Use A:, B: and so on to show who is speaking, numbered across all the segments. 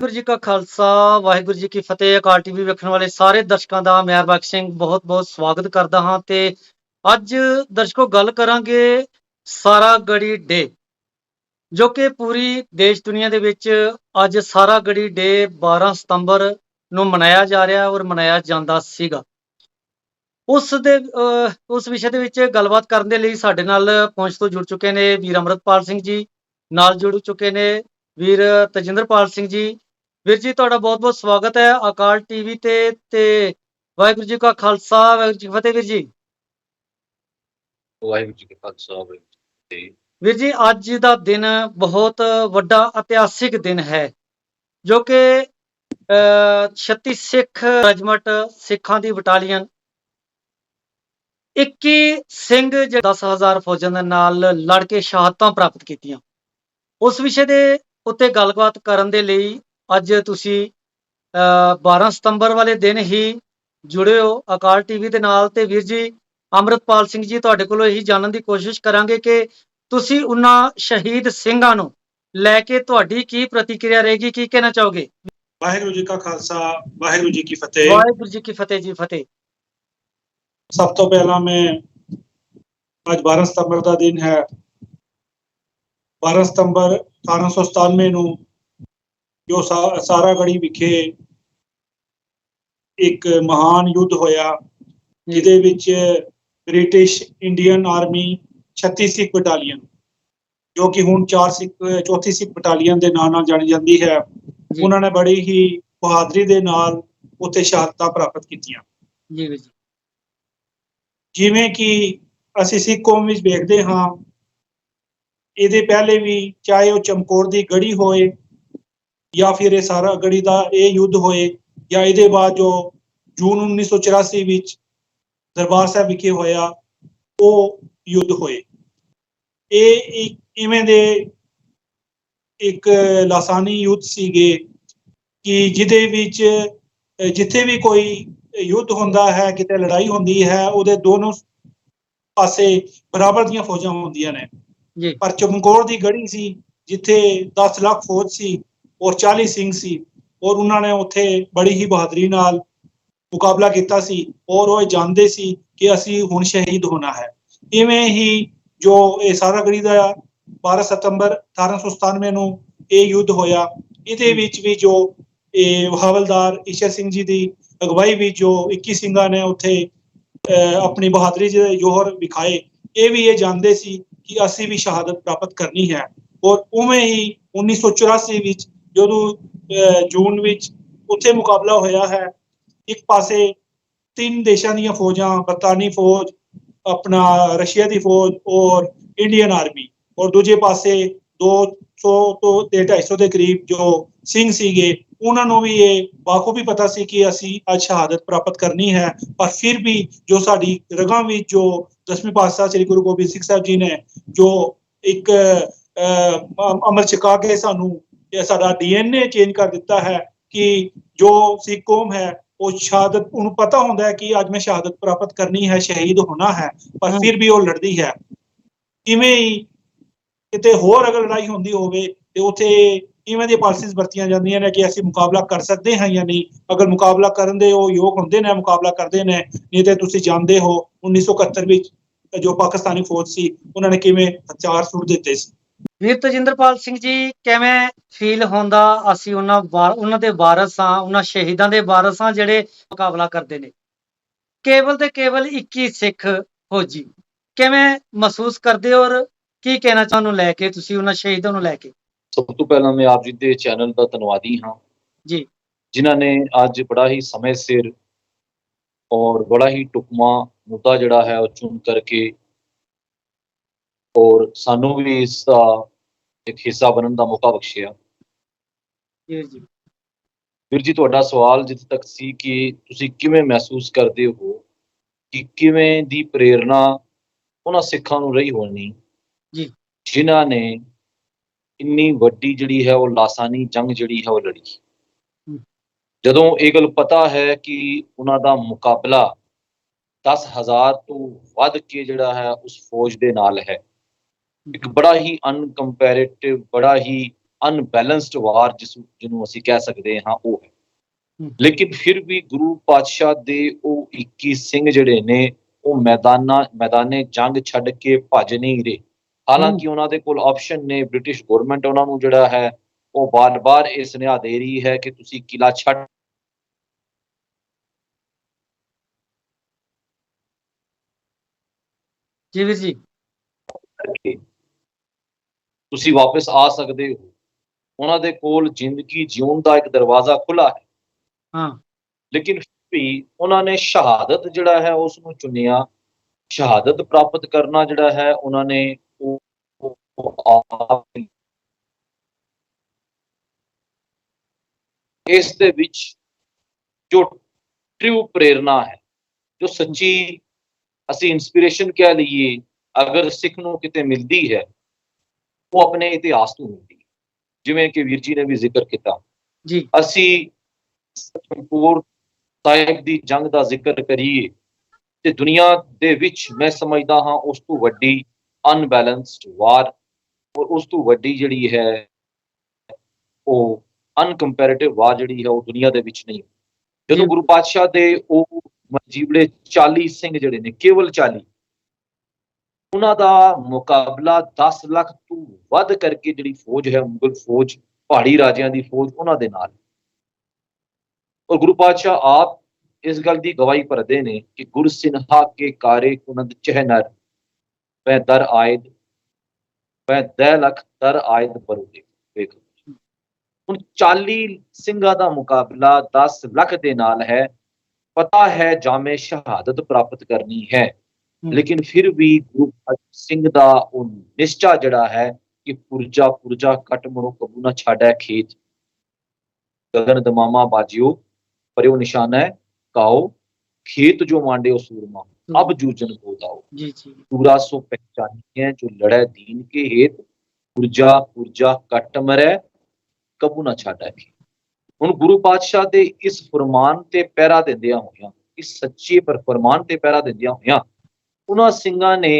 A: ਵਾਹਿਗੁਰੂ ਜੀ ਕਾ ਖਾਲਸਾ ਵਾਹਿਗੁਰੂ ਜੀ ਕੀ ਫਤਿਹ। ਅਕਾਲ ਟੀਵੀ ਵੇਖਣ ਵਾਲੇ ਸਾਰੇ ਦਰਸ਼ਕਾਂ ਦਾ ਮੈਂ ਹਰਬਖਸ਼ ਸਿੰਘ ਬਹੁਤ-ਬਹੁਤ ਸਵਾਗਤ ਕਰਦਾ ਹਾਂ ਤੇ ਅੱਜ ਦਰਸ਼ਕੋ ਗੱਲ ਕਰਾਂਗੇ ਸਾਰਾ ਗੜੀ ਡੇ, ਜੋ ਕਿ ਪੂਰੀ ਦੇਸ਼ ਦੁਨੀਆ ਦੇ ਵਿੱਚ ਅੱਜ ਸਾਰਾ ਗੜੀ ਡੇ 12 ਸਤੰਬਰ ਨੂੰ ਮਨਾਇਆ ਜਾ ਰਿਹਾ ਔਰ ਮਨਾਇਆ ਜਾਂਦਾ ਸੀਗਾ। ਉਸ ਵਿਸ਼ੇ ਦੇ ਵਿੱਚ ਗੱਲਬਾਤ ਕਰਨ ਦੇ ਲਈ ਸਾਡੇ ਨਾਲ ਪਹੁੰਚ ਤੋਂ ਜੁੜ ਚੁੱਕੇ ਨੇ ਵੀਰ ਅੰਮ੍ਰਿਤਪਾਲ ਸਿੰਘ ਜੀ, ਨਾਲ ਜੁੜ ਚੁੱਕੇ ਨੇ ਵੀਰ ਤਜਿੰਦਰਪਾਲ ਸਿੰਘ ਜੀ। ਵੀਰ ਜੀ ਤੁਹਾਡਾ ਬਹੁਤ-ਬਹੁਤ ਸਵਾਗਤ ਹੈ ਅਕਾਲ ਟੀਵੀ ਤੇ ਵਾਹਿਗੁਰੂ ਜੀ ਕਾ ਖਾਲਸਾ ਵਾਹਿਗੁਰੂ ਜੀ ਕੀ ਫਤਿਹ। ਵੀਰ ਜੀ
B: ਵਾਹਿਗੁਰੂ ਜੀ ਕਾ ਖਾਲਸਾ ਵਾਹਿਗੁਰੂ ਜੀ ਕੀ ਫਤਿਹ।
A: ਵੀਰ ਜੀ ਅੱਜ ਦਾ ਦਿਨ ਬਹੁਤ ਵੱਡਾ ਇਤਿਹਾਸਿਕ ਦਿਨ ਹੈ, ਜੋ ਕਿ 36 ਸਿੱਖ ਰੈਜੀਮੈਂਟ ਸਿੱਖਾਂ ਦੀ ਬਟਾਲੀਅਨ 21 ਸਿੰਘ 10,000 ਫੌਜਾਂ ਦੇ ਨਾਲ ਲੜ ਕੇ ਸ਼ਹਾਦਤਾਂ ਪ੍ਰਾਪਤ ਕੀਤੀਆਂ। ਉਸ ਵਿਸ਼ੇ ਦੇ ਉੱਤੇ ਗੱਲਬਾਤ ਕਰਨ ਦੇ ਲਈ ਅੱਜ ਤੁਸੀਂ 12 ਸਤੰਬਰ ਵਾਲੇ ਦਿਨ ਹੀ ਜੁੜੇ ਹੋ ਅਕਾਲ ਟੀਵੀ ਦੇ ਨਾਲ। ਤੇ ਵੀਰ ਜੀ ਅੰਮ੍ਰਿਤਪਾਲ ਸਿੰਘ ਜੀ, ਤੁਹਾਡੇ ਕੋਲੋਂ ਇਹੀ ਜਾਣਨ ਦੀ ਕੋਸ਼ਿਸ਼ ਕਰਾਂਗੇ ਕਿ ਤੁਸੀਂ ਉਹਨਾਂ ਸ਼ਹੀਦ ਸਿੰਘਾਂ ਨੂੰ ਲੈ ਕੇ ਤੁਹਾਡੀ ਕੀ ਪ੍ਰਤੀਕਿਰਿਆ ਰਹੇਗੀ, ਕੀ ਕਹਿਣਾ ਚਾਹੋਗੇ?
C: ਵਾਹਿਗੁਰੂ ਜੀ ਕਾ ਖਾਲਸਾ ਵਾਹਿਗੁਰੂ ਜੀ ਕੀ ਫਤਿਹ।
A: ਵਾਹਿਗੁਰੂ ਜੀ ਕੀ ਫਤਿਹ ਜੀ। ਫਤਿਹ।
C: ਸਭ ਤੋਂ ਪਹਿਲਾਂ ਮੈਂ ਅੱਜ 12 ਸਤੰਬਰ ਦਾ ਦਿਨ ਹੈ। 12 ਸਤੰਬਰ 1897 ਨੂੰ ਜੋ ਸਾਰਾ ਗੜੀ ਵਿਖੇ ਇੱਕ ਮਹਾਨ ਯੁੱਧ ਹੋਇਆ, ਜਿਹਦੇ ਵਿੱਚ ਬ੍ਰਿਟਿਸ਼ ਇੰਡੀਅਨ ਆਰਮੀ 36 ਸਿੱਖ ਬਟਾਲੀਅਨ, ਜੋ ਕਿ ਹੁਣ 4 ਸਿੱਖ ਬਟਾਲੀਅਨ ਦੇ ਨਾਂ ਨਾਲ ਜਾਣੀ ਜਾਂਦੀ ਹੈ, ਉਹਨਾਂ ਨੇ ਬੜੀ ਹੀ ਬਹਾਦਰੀ ਦੇ ਨਾਲ ਉੱਥੇ ਸ਼ਹਾਦਤਾਂ ਪ੍ਰਾਪਤ ਕੀਤੀਆਂ।
A: ਜੀ ਵੀਰ ਜੀ।
C: ਜਿਵੇਂ ਕਿ ਅਸੀਂ ਸਿੱਖ ਕੌਮ ਵਿੱਚ ਵੇਖਦੇ ਹਾਂ, ਇਹਦੇ ਪਹਿਲੇ ਵੀ ਚਾਹੇ ਉਹ ਚਮਕੌਰ ਦੀ ਗੜੀ ਹੋਏ ਜਾਂ ਫਿਰ ਇਹ ਸਾਰਾ ਗੜੀ ਦਾ ਇਹ ਯੁੱਧ ਹੋਏ, ਜਾਂ ਇਹਦੇ ਬਾਅਦ ਜੋ ਜੂਨ 1984 ਵਿੱਚ ਦਰਬਾਰ ਸਾਹਿਬ ਵਿਖੇ ਹੋਇਆ ਉਹ ਯੁੱਧ ਹੋਏ, ਇਹ ਇਵੇਂ ਦੇ ਇੱਕ ਲਾਸਾਨੀ ਯੁੱਧ ਸੀਗੇ ਕਿ ਜਿਹਦੇ ਵਿੱਚ ਜਿੱਥੇ ਵੀ ਕੋਈ ਯੁੱਧ ਹੁੰਦਾ ਹੈ, ਕਿਤੇ ਲੜਾਈ ਹੁੰਦੀ ਹੈ, ਉਹਦੇ ਦੋਨੋਂ ਪਾਸੇ ਬਰਾਬਰ ਦੀਆਂ ਫੌਜਾਂ ਹੁੰਦੀਆਂ ਨੇ। ਪਰ ਚਮਕੌਰ ਦੀ ਗੜੀ ਸੀ ਜਿੱਥੇ 10 ਲੱਖ ਫੌਜ ਸੀ ਔਰ 40 ਸਿੰਘ ਸੀ, ਔਰ ਉਹਨਾਂ ਨੇ ਉੱਥੇ ਬੜੀ ਹੀ ਬਹਾਦਰੀ ਨਾਲ ਮੁਕਾਬਲਾ ਕੀਤਾ ਸੀ, ਔਰ ਉਹ ਜਾਣਦੇ ਸੀ ਕਿ ਅਸੀਂ ਹੁਣ ਸ਼ਹੀਦ ਹੋਣਾ ਹੈ। ਇਵੇਂ ਹੀ ਜੋ ਇਹ ਸਾਰਾ ਗੜੀ ਦਾ 12 ਸਤੰਬਰ 1897 ਨੂੰ ਇਹ ਯੁੱਧ ਹੋਇਆ, ਇਹਦੇ ਵਿੱਚ ਵੀ ਜੋ ਇਹ ਹਵਲਦਾਰ ਈਸ਼ਰ ਸਿੰਘ ਜੀ ਦੀ ਅਗਵਾਈ ਵਿੱਚ ਜੋ 21 ਸਿੰਘਾਂ ਨੇ ਉੱਥੇ ਆਪਣੀ ਬਹਾਦਰੀ ਦੇ ਜੋਹਰ ਵਿਖਾਏ, ਇਹ ਵੀ ਇਹ ਜਾਣਦੇ ਸੀ ਕਿ ਅਸੀਂ ਵੀ ਸ਼ਹਾਦਤ ਪ੍ਰਾਪਤ ਕਰਨੀ ਹੈ। ਔਰ ਉਵੇਂ ਹੀ 1984 ਵਿੱਚ ਜਦੋਂ ਜੂਨ ਵਿੱਚ ਉੱਥੇ ਮੁਕਾਬਲਾ ਹੋਇਆ ਹੈ, ਇੱਕ ਪਾਸੇ 3 ਦੇਸ਼ਾਂ ਦੀਆਂ ਫੌਜਾਂ, ਬਰਤਾਨੀ ਫੌਜ, ਆਪਣਾ ਰਸ਼ੀਆ ਦੀ ਫੌਜ ਔਰ ਇੰਡੀਅਨ ਆਰਮੀ, ਔਰ ਦੂਜੇ ਪਾਸੇ 200 ਤੋਂ 250 ਦੇ ਕਰੀਬ ਜੋ ਸਿੰਘ ਸੀਗੇ, ਉਹਨਾਂ ਨੂੰ ਵੀ ਇਹ ਬਾਖੂਬੀ ਪਤਾ ਸੀ ਕਿ ਅਸੀਂ ਅੱਜ ਸ਼ਹਾਦਤ ਪ੍ਰਾਪਤ ਕਰਨੀ ਹੈ। ਪਰ ਫਿਰ ਵੀ ਜੋ ਸਾਡੀ ਰਗਾਂ ਵਿੱਚ ਜੋ 10ਵੇਂ ਪਾਤਸ਼ਾਹ ਸ੍ਰੀ ਗੁਰੂ ਗੋਬਿੰਦ ਸਿੰਘ ਸਾਹਿਬ ਜੀ ਨੇ ਜੋ ਇੱਕ ਅੰਮ੍ਰਿਤ ਛਕਾ ਕੇ ਸਾਨੂੰ ਸਾਡਾ DNA ਚੇਂਜ ਕਰ ਦਿੱਤਾ ਹੈ ਕਿ ਜੋ ਸਿੱਖ ਕੌਮ ਹੈ ਉਹ ਸ਼ਹਾਦਤ, ਉਹਨੂੰ ਪਤਾ ਹੁੰਦਾ ਹੈ ਕਿ ਅੱਜ ਮੈਂ ਸ਼ਹਾਦਤ ਪ੍ਰਾਪਤ ਕਰਨੀ ਹੈ, ਸ਼ਹੀਦ ਹੋਣਾ ਹੈ, ਪਰ ਫਿਰ ਵੀ ਉਹ ਲੜਦੀ ਹੈ। ਇਵੇਂ ਹੀ ਕਿਤੇ ਹੋਰ ਅਗਰ ਲੜਾਈ ਹੁੰਦੀ ਹੋਵੇ ਤੇ ਉੱਥੇ ਇਵੇਂ ਦੀਆਂ ਪਾਲਿਸੀਜ਼ ਵਰਤੀਆਂ ਜਾਂਦੀਆਂ ਨੇ ਕਿ ਅਸੀਂ ਮੁਕਾਬਲਾ ਕਰ ਸਕਦੇ ਹਾਂ ਜਾਂ ਨਹੀਂ। ਅਗਰ ਮੁਕਾਬਲਾ ਕਰਨ ਦੇ ਉਹ ਯੋਗ ਹੁੰਦੇ ਨੇ, ਮੁਕਾਬਲਾ ਕਰਦੇ ਨੇ, ਨਹੀਂ ਤੇ ਤੁਸੀਂ ਜਾਣਦੇ ਹੋ 1971 ਵਿੱਚ ਜੋ ਪਾਕਿਸਤਾਨੀ ਫੌਜ ਸੀ ਉਹਨਾਂ ਨੇ ਕਿਵੇਂ ਹਥਿਆਰ ਸੁੱਟ ਦਿੱਤੇ ਸੀ।
A: ਵੀਰ ਤਜਿੰਦਰਪਾਲ ਸਿੰਘ ਜੀ, ਕਿਵੇਂ ਫੀਲ ਹੁੰਦਾ? ਅਸੀਂ ਉਹਨਾਂ ਦੇ ਵਾਰਸ ਹਾਂ, ਉਹਨਾਂ ਸ਼ਹੀਦਾਂ ਦੇ ਵਾਰਸ ਹਾਂ ਜਿਹੜੇ ਮੁਕਾਬਲਾ ਕਰਦੇ ਨੇ, ਕੇਵਲ ਤੇ ਕੇਵਲ 21 ਸਿੱਖ ਫੌਜੀ। ਕਿਵੇਂ ਮਹਿਸੂਸ ਕਰਦੇ ਹੋ ਔਰ ਕੀ ਕਹਿਣਾ ਚਾਹੁੰਦੇ ਲੈ ਕੇ ਤੁਸੀਂ ਉਹਨਾਂ ਸ਼ਹੀਦਾਂ ਨੂੰ ਲੈ ਕੇ?
B: ਸਭ ਤੋਂ ਪਹਿਲਾਂ ਮੈਂ ਆਪ ਜੀ ਦੇ ਚੈਨਲ ਦਾ ਧੰਨਵਾਦੀ ਹਾਂ
A: ਜੀ,
B: ਜਿਨ੍ਹਾਂ ਨੇ ਅੱਜ ਬੜਾ ਹੀ ਸਮੇਂ ਸਿਰ ਔਰ ਬੜਾ ਹੀ ਟੁਕਮਾ ਮੁੱਦਾ ਜਿਹੜਾ ਹੈ ਉਹ ਚੁਣ ਕਰਕੇ ਔਰ ਸਾਨੂੰ ਵੀ ਇਸ ਦਾ ਇੱਕ ਹਿੱਸਾ ਬਣਨ ਦਾ ਮੌਕਾ ਬਖਸ਼ਿਆ। ਵੀਰ ਜੀ, ਤੁਹਾਡਾ ਸਵਾਲ ਜਿੱਥੇ ਤੱਕ ਸੀ ਕਿ ਤੁਸੀਂ ਕਿਵੇਂ ਮਹਿਸੂਸ ਕਰਦੇ ਹੋ ਕਿ ਕਿਵੇਂ ਦੀ ਪ੍ਰੇਰਨਾ ਉਹਨਾਂ ਸਿੱਖਾਂ ਨੂੰ ਰਹੀ ਹੋਣੀ
A: ਜੀ,
B: ਜਿਨ੍ਹਾਂ ਨੇ ਇੰਨੀ ਵੱਡੀ ਜਿਹੜੀ ਹੈ ਉਹ ਲਾਸਾਨੀ ਜੰਗ ਜਿਹੜੀ ਹੈ ਉਹ ਲੜੀ। ਜਦੋਂ ਇਹ ਗੱਲ ਪਤਾ ਹੈ ਕਿ ਉਹਨਾਂ ਦਾ ਮੁਕਾਬਲਾ 10,000 ਤੋਂ ਵੱਧ ਕੇ ਜਿਹੜਾ ਹੈ ਉਸ ਫੌਜ ਦੇ ਨਾਲ ਹੈ, ਇੱਕ ਬੜਾ ਹੀ ਅਨਕੰਪੈਰੇਟਿਵ, ਬੜਾ ਹੀ ਅਨਬੈਲੈਂਸਡ ਵਾਰ ਜਿਹਨੂੰ ਅਸੀਂ ਕਹਿ ਸਕਦੇ ਹਾਂ ਉਹ ਹੈ। ਲੇਕਿਨ ਫਿਰ ਵੀ ਗੁਰੂ ਪਾਤਸ਼ਾਹ ਦੇ ਉਹ 21 ਸਿੰਘ ਜਿਹੜੇ ਨੇ ਉਹ ਮੈਦਾਨੇ ਜੰਗ ਛੱਡ ਕੇ ਭੱਜ ਨਹੀਂ ਰਹੇ। ਹਾਲਾਂਕਿ ਉਹਨਾਂ ਦੇ ਕੋਲ ਆਪਸ਼ਨ ਨੇ, ਬ੍ਰਿਟਿਸ਼ ਗਵਰਨਮੈਂਟ ਉਹਨਾਂ ਨੂੰ ਜਿਹੜਾ ਹੈ ਉਹ ਬਾਰ-ਬਾਰ ਇਹ ਸੁਨੇਹਾ ਦੇ ਰਹੀ ਹੈ ਕਿ ਤੁਸੀਂ ਕਿਲਾ ਛੱਡ
A: ਜੀ ਵੀਰ ਜੀ
B: ਕੇ ਤੁਸੀਂ ਵਾਪਸ ਆ ਸਕਦੇ ਹੋ। ਉਹਨਾਂ ਦੇ ਕੋਲ ਜ਼ਿੰਦਗੀ ਜਿਉਣ ਦਾ ਇੱਕ ਦਰਵਾਜ਼ਾ ਖੁੱਲਾ ਹੈ।
A: ਹਾਂ
B: ਲੇਕਿਨ ਫਿਰ ਵੀ ਉਹਨਾਂ ਨੇ ਸ਼ਹਾਦਤ ਜਿਹੜਾ ਹੈ ਉਸ ਨੂੰ ਚੁਣਿਆ। ਸ਼ਹਾਦਤ ਪ੍ਰਾਪਤ ਕਰਨਾ ਜਿਹੜਾ ਹੈ ਉਹਨਾਂ ਨੇ ਇਸ ਦੇ ਵਿੱਚ ਜੋ ਟਰੂ ਪ੍ਰੇਰਨਾ ਹੈ, ਜੋ ਸੱਚੀ ਅਸੀਂ ਇੰਸਪੀਰੇਸ਼ਨ ਕਹਿ ਲਈਏ, ਅਗਰ ਸਿੱਖ ਨੂੰ ਕਿਤੇ ਮਿਲਦੀ ਹੈ ਉਹ ਆਪਣੇ ਇਤਿਹਾਸ ਤੋਂ ਮਿਲਦੀ ਹੈ। ਜਿਵੇਂ ਕਿ ਵੀਰ ਜੀ ਨੇ ਵੀ ਜ਼ਿਕਰ ਕੀਤਾ
A: ਜੀ,
B: ਅਸੀਂ ਚਮਕੌਰ ਸਾਹਿਬ ਦੀ ਜੰਗ ਦਾ ਜ਼ਿਕਰ ਕਰੀਏ ਤੇ ਦੁਨੀਆ ਦੇ ਵਿੱਚ ਮੈਂ ਸਮਝਦਾ ਹਾਂ ਉਸ ਤੋਂ ਵੱਡੀ ਅਨਬੈਲੈਂਸਡ ਵਾਰ ਔਰ ਉਸ ਤੋਂ ਵੱਡੀ ਜਿਹੜੀ ਹੈ ਉਹ ਅਨਕੰਪੈਰੇਟਿਵ ਵਾਰ ਜਿਹੜੀ ਹੈ ਉਹ ਦੁਨੀਆ ਦੇ ਵਿੱਚ ਨਹੀਂ। ਜਦੋਂ ਗੁਰੂ ਪਾਤਸ਼ਾਹ ਦੇ ਉਹ ਮਰਜੀਵੜੇ 40 ਸਿੰਘ ਜਿਹੜੇ ਨੇ, ਕੇਵਲ 40, ਉਹਨਾਂ ਦਾ ਮੁਕਾਬਲਾ 10 ਲੱਖ ਤੋਂ ਵੱਧ ਕਰਕੇ ਜਿਹੜੀ ਫੌਜ ਹੈ, ਮੁਗਲ ਫੌਜ, ਪਹਾੜੀ ਰਾਜਿਆਂ ਦੀ ਫੌਜ, ਉਹਨਾਂ ਦੇ ਨਾਲ। ਔਰ ਗੁਰੂ ਪਾਤਸ਼ਾਹ ਆਪ ਇਸ ਗੱਲ ਦੀ ਗਵਾਹੀ ਭਰਦੇ ਨੇ ਕਿ ਗੁਰਸਿਨਹਾ ਕੇ ਕਾਰੇ ਕੁਨਦ ਚਹਿਨਰ ਵੈ ਦਰ ਆਇਦ ਵੈ ਦੈ ਲਖ ਦਰ ਆਇਦ ਬਰੂਦੇ। ਵੇਖੋ ਹੁਣ 40 ਸਿੰਘਾਂ ਦਾ ਮੁਕਾਬਲਾ 10 ਲੱਖ ਦੇ ਨਾਲ ਹੈ। ਪਤਾ ਹੈ ਜਾਮੇ ਸ਼ਹਾਦਤ ਪ੍ਰਾਪਤ ਕਰਨੀ ਹੈ, ਲੇਕਿਨ ਫਿਰ ਵੀ ਗੁਰੂ ਸਿੰਘ ਦਾ ਉਹ ਨਿਸ਼ਚਾ ਜਿਹੜਾ ਹੈ ਕਿ ਪੁਰਜਾ ਪੁਰਜਾ ਕਟ ਮਰੋ ਕਬੂ ਨਾ ਛਾੜੈ ਖੇਤ, ਗਗਨ ਦਮਾਮਾ ਬਾਜਿਓ ਪਰਿਓ ਨਿਸ਼ਾਨਾ ਹੈ ਕਾਓ, खेत जो मांडे सूरमा अब जूझन को दाओ, पूरा सो पहचानी है जो लड़े दीन के हेत, पुरजा पुरजा कट मरै कबू ना छाड़ा है। हुण गुरु पातशाह दे इस फरमान ते पैरा दिंदियां होइयां, इस सच्चे पर फरमान ते पैरा दिंदियां होइयां उन्हां सिंघां ने